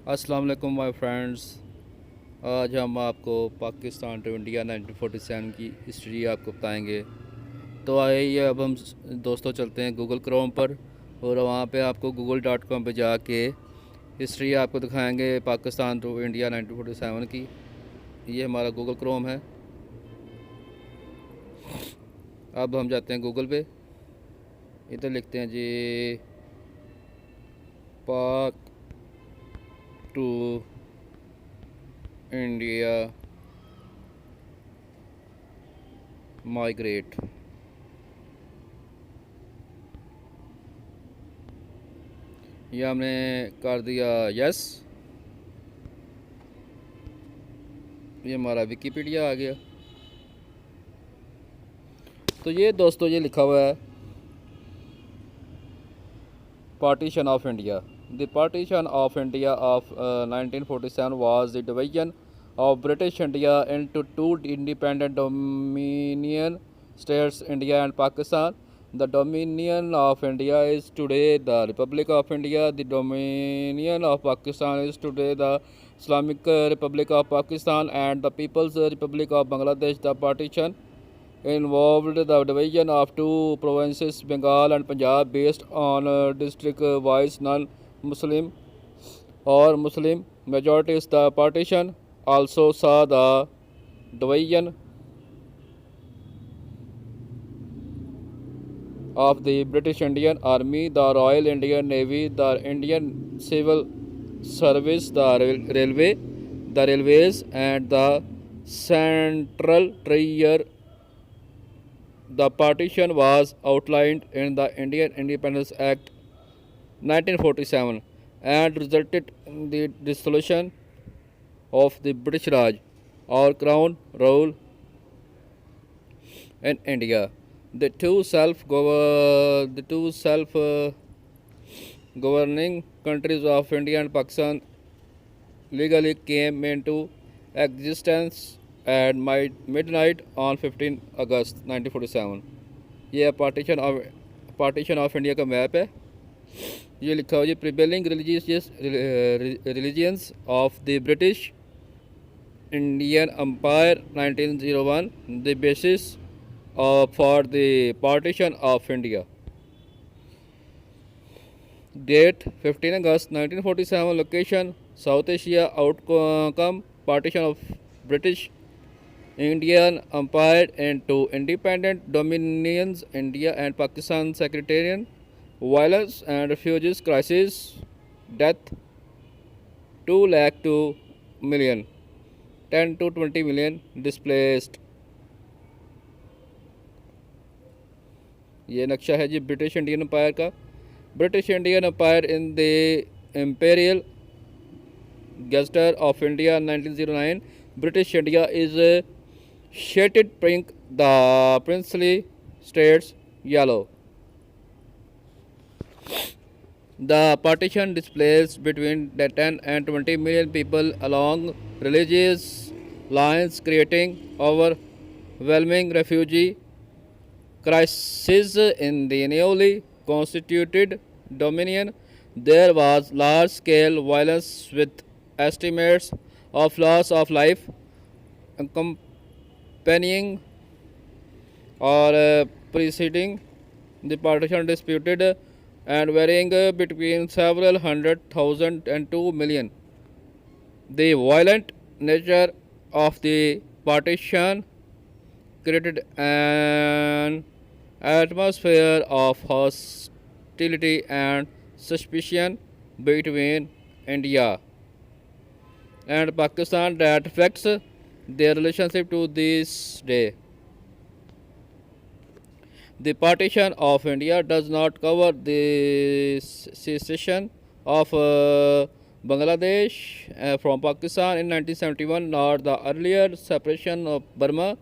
अस्सलाम वालेकुम my friends. आज हम आपको पाकिस्तान टू इंडिया 1947 की हिस्ट्री आपको बताएंगे। तो आइए अब हम दोस्तों चलते हैं गूगल क्रोम पर और वहाँ पे आपको google.com पे जाके हिस्ट्री आपको दिखाएंगे पाकिस्तान टू इंडिया 1947 की। ये हमारा गूगल क्रोम है। अब हम जाते हैं गूगल पे, इधर लिखते हैं जी पाक टू इंडिया माइग्रेट। ये हमने कर दिया यस। ये हमारा विकीपीडिया आ गया। तो ये दोस्तों ये लिखा हुआ है partition of India. The partition of India of 1947 was the division of British India into two independent dominion states, India and Pakistan. The Dominion of India is today the Republic of India. The Dominion of Pakistan is today the Islamic Republic of Pakistan and the People's Republic of Bangladesh. The partition involved the division of two provinces, Bengal and Punjab, based on district-wise non-Muslim or Muslim majorities. The partition also saw the division of the British Indian Army, the Royal Indian Navy, the Indian Civil Service, the railways, and the Central Treasury. The partition was outlined in the Indian Independence Act 1947 and resulted in the dissolution of the British Raj or Crown rule in India. The two governing countries of India and Pakistan legally came into existence at midnight on 15 August 1947। ये partition of India का map है। ये लिखा हुआ जी prevailing religions of the British Indian Empire 1901 the basis for the partition of India. Date 15 August 1947। Location South Asia. Outcome partition of British Indian Empire into independent dominions, India and Pakistan. Sectarian violence and refugees crisis. Death 2 lakh 2 million, 10 to 20 million displaced. ये नक्शा है जी British Indian Empire का। British Indian Empire in the Imperial Gazetteer of India 1909. British India is shaded pink, the princely states yellow. The partition displaced between 10 and 20 million people along religious lines, creating overwhelming refugee crisis in the newly constituted dominion. There was large-scale violence with estimates of loss of life accompanying or preceding the partition, disputed and varying between several hundred thousand and 2 million. The violent nature of the partition created an atmosphere of hostility and suspicion between India and Pakistan that affects their relationship to this day. The partition of India does not cover the secession of Bangladesh from Pakistan in 1971, nor the earlier separation of Burma,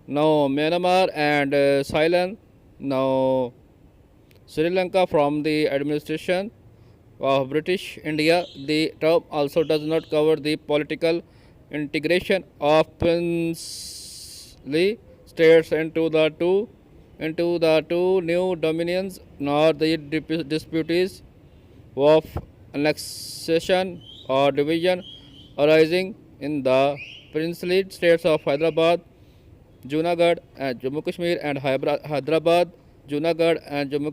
now Myanmar and Ceylon, now Sri Lanka from the administration of British India. The term also does not cover the political integration of princely states into the two new dominions, nor the disputes of annexation or division arising in the princely states of Hyderabad, Junagadh and Jammu Kashmir and Hyderabad, Junagadh and Jammu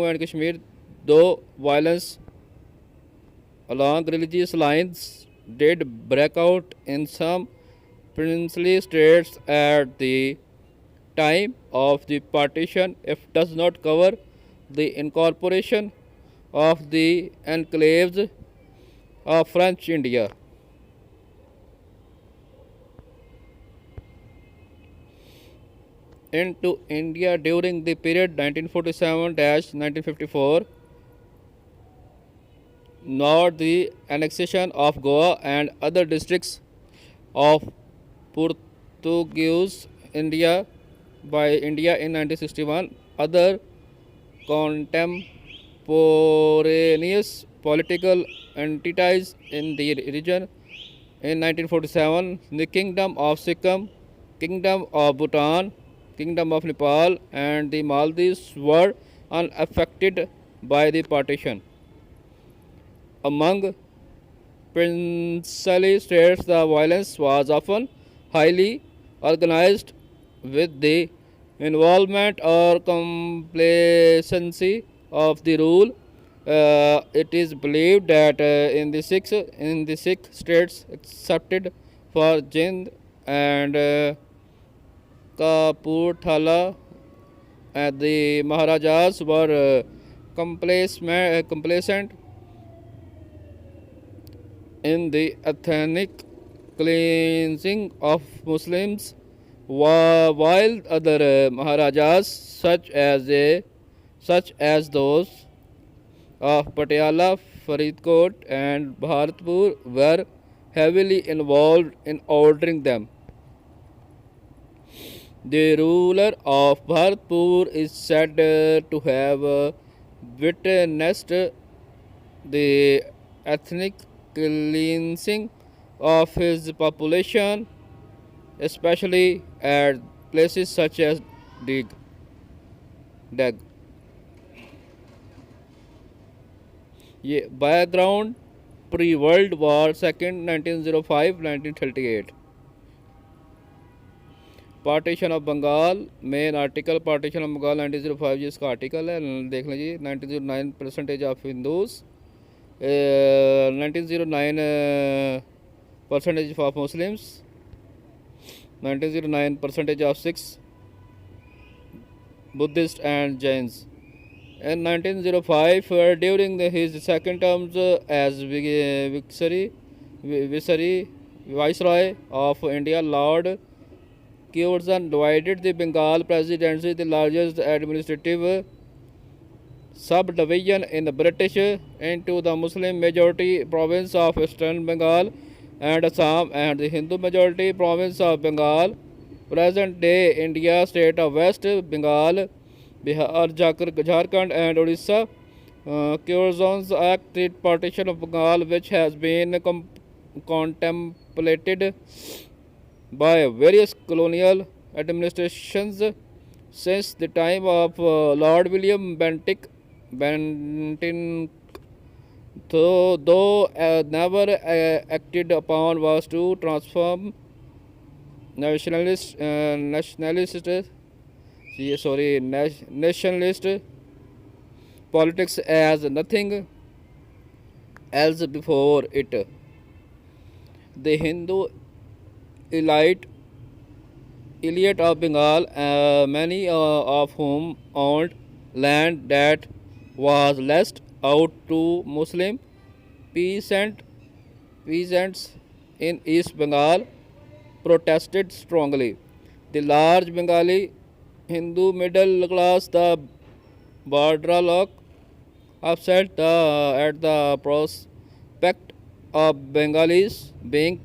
and Kashmir, though violence along religious lines did break out in some princely states at the time of the partition, if does not cover the incorporation of the enclaves of French India. Into India during the period 1947-1954, nor the annexation of Goa and other districts of Portuguese India by India in 1961. Other contemporaneous political entities in the region in 1947, the Kingdom of Sikkim, Kingdom of Bhutan, Kingdom of Nepal and the Maldives were unaffected by the partition. Among princely states, the violence was often highly organized with the involvement or complacency of the rule. It is believed that in the Sikh states, excepted for Jind and Kapurthala, the Maharajas were complacent in the ethnic cleansing of Muslims, while other Maharajas, such as those of Patiala, Faridkot, and Bharatpur, were heavily involved in ordering them. The ruler of Bharatpur is said to have witnessed the ethnic cleansing of his population, especially at places such as Dag. Background pre-World War II, 1905-1938. Partition of Bengal, main article partition of Bengal 1905 जिसका article है देख लीजिए. 1909% of Hindus, 1909% of Muslims, 1909% of Sikhs, Buddhists and Jains. In 1905, during his second term as Viceroy of India, Lord Curzon divided the Bengal Presidency, the largest administrative subdivision in the British, into the Muslim majority province of Eastern Bengal and Assam and the Hindu majority province of Bengal. Present day India, state of West Bengal, Bihar, Jharkhand and Odisha. Curzon's Act, the partition of Bengal, which has been contemplated by various colonial administrations since the time of Lord William Bentinck, though never acted upon, was to transform nationalist politics as nothing else before it. The Hindu elite of Bengal, many of whom owned land that was left out to Muslim peasants in East Bengal, protested strongly. The large Bengali Hindu middle class, the Bhadralok, upset at the prospect of Bengalis being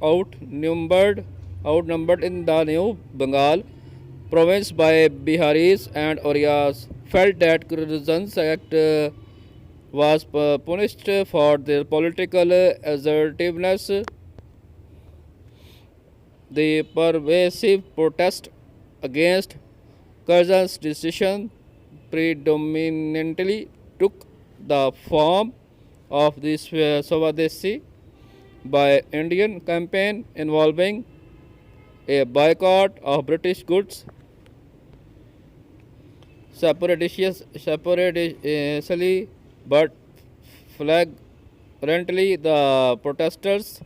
outnumbered in the new Bengal province by Biharis and Orias, felt that Curzon's act was punished for their political assertiveness. The pervasive protest against Curzon's decision predominantly took the form of the Swadeshi by Indian campaign involving a boycott of British goods, separatistly but flagrantly. The protesters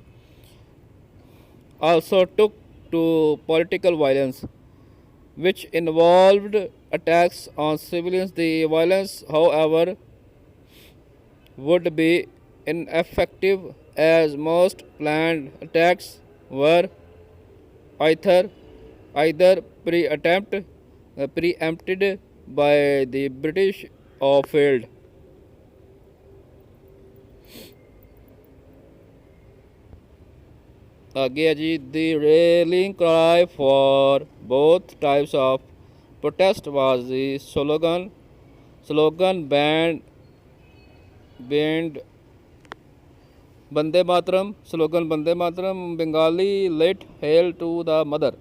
also took to political violence, which involved attacks on civilians. The violence, however, would be ineffective as most planned attacks were either preempted by the British or failed. आगे है जी the rallying cry for both types of protest was the slogan banned Bande Mataram, slogan Bande Mataram, Bengali lit hail to the mother.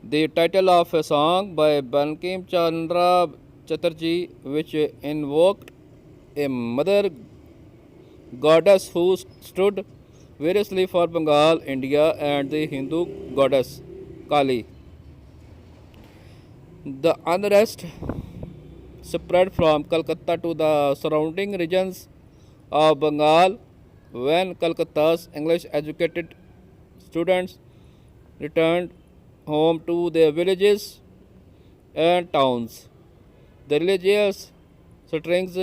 The title of a song by Bankim Chandra Chatterjee, which invoked a mother goddess who stood variously for Bengal, India, and the Hindu goddess Kali. The unrest spread from Calcutta to the surrounding regions of Bengal when Calcutta's English educated students returned home to their villages and towns. The religious stirrings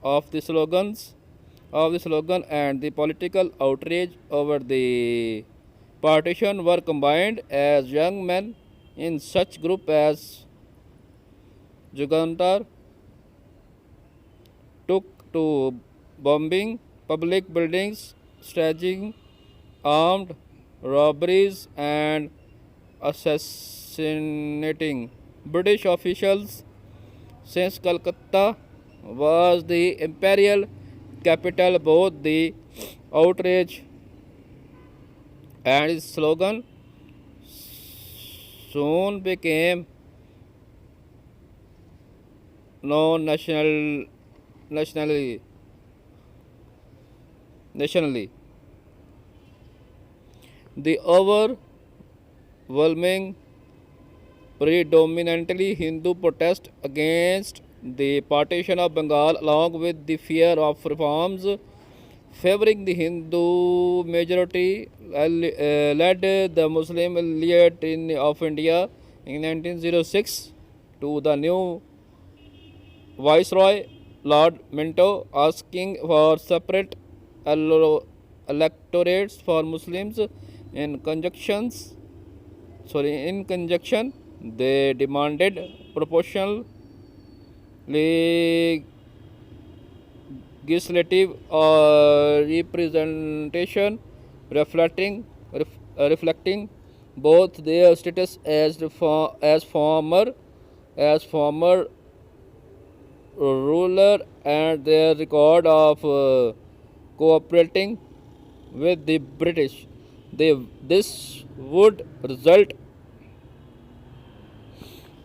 of the slogan and the political outrage over the partition were combined as young men in such group as Jugantar took to bombing public buildings, staging armed robberies, and assassinating British officials. Since Calcutta was the imperial capital, both the outrage and its slogan soon became known nationally. The overwhelming, predominantly Hindu protest against the partition of Bengal, along with the fear of reforms favoring the Hindu majority, led the Muslim elite of India in 1906 to the new Viceroy Lord Minto, asking for separate electorates for Muslims. In conjunction, they demanded proportional legislative representation reflecting both their status as former ruler and their record of cooperating with the British. This would result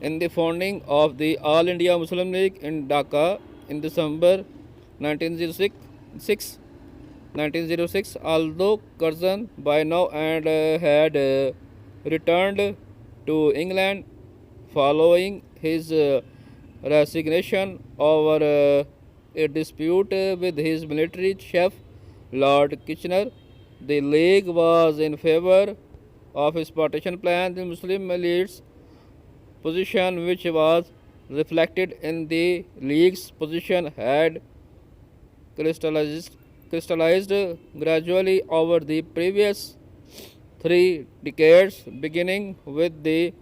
in the founding of the All India Muslim League in Dhaka in December 1906. Although Curzon by now and had returned to England following his resignation over a dispute with his military chief, Lord Kitchener, the League was in favor of his partition plan. The Muslim elites' position, which was reflected in the League's position, had crystallized gradually over the previous 3 decades, beginning with the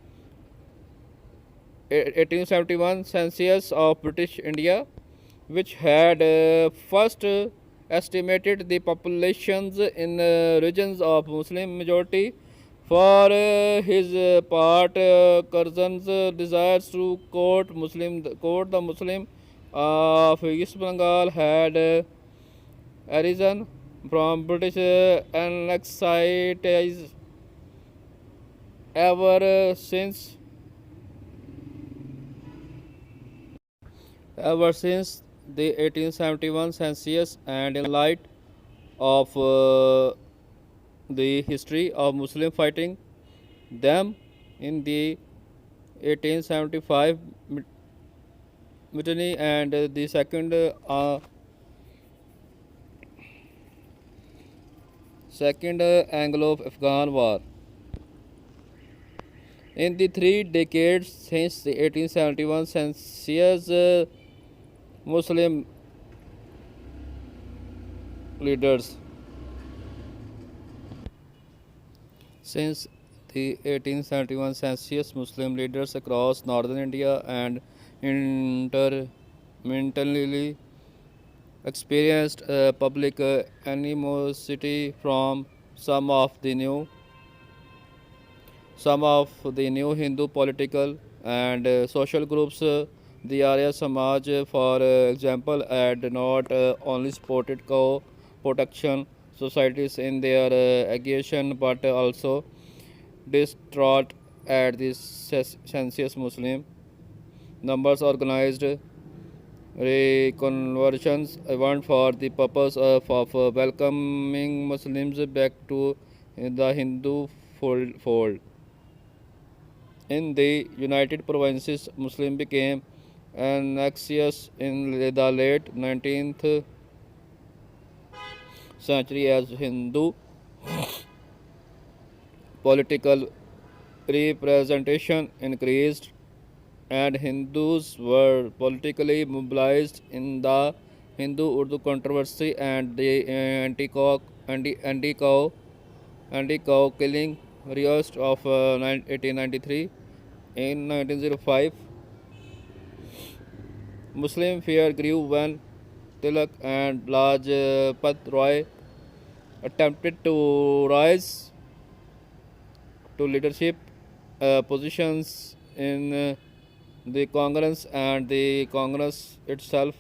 1871 census of British India, which had first estimated the populations in regions of Muslim majority. For his part, Curzon's desires to court the Muslim of East Bengal had arisen from British anxieties ever since Ever since the 1871 census and in light of the history of Muslim fighting them in the 1875 mutiny and the second Anglo-Afghan War. In the 3 decades since the 1871 census, Muslim leaders since the 1871 census, Muslim leaders across northern India and intermittently experienced public animosity from some of the new Hindu political and social groups. The Arya Samaj, for example, had not only supported cow protection societies in their agitation but also distraught at the census Muslim numbers organized reconversions event for the purpose of welcoming Muslims back to the Hindu fold. In the United Provinces, Muslim became anxious in the late 19th century as Hindu political representation increased and Hindus were politically mobilized in the Hindu-Urdu controversy and the anti-cow killing riots of 1893. In 1905, Muslim fear grew when Tilak and Lajpat Roy attempted to rise to leadership positions in the Congress and the Congress itself